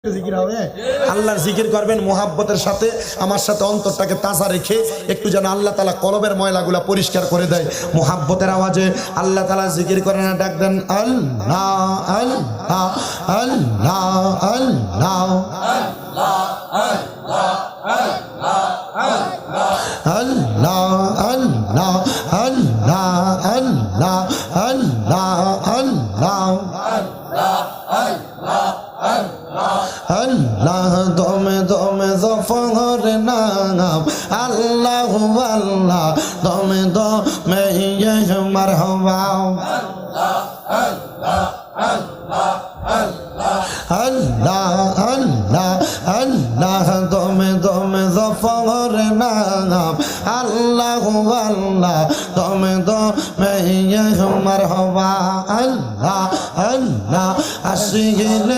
জিকির হবে আল্লাহর জিকির করবেন মুহাব্বতের সাথে আমার সাথে অন্তরটাকে তাজা রেখে একটু যেন আল্লাহ তাআলা কলবের ময়লাগুলা পরিষ্কার করে দেয় মুহাব্বতের আওয়াজে আল্লাহ তাআলা জিকির করেন না ডাক দেন আল্লাহ আল্লাহ আল্লাহ আল্লাহ আল্লাহ আল্লাহ আল্লাহ আল্লাহ আল্লাহ আল্লাহ দমে দমে জফর নাম আল্লাহ আল্লাহ দমে দমে মারহাবা আল্লাহ আল্লাহ আল্লাহ দমে দমে জফর নাম আল্লাহ আল্লাহ দমে দমে মারহাবা আল্লাহ আল্লাহ আশিকিল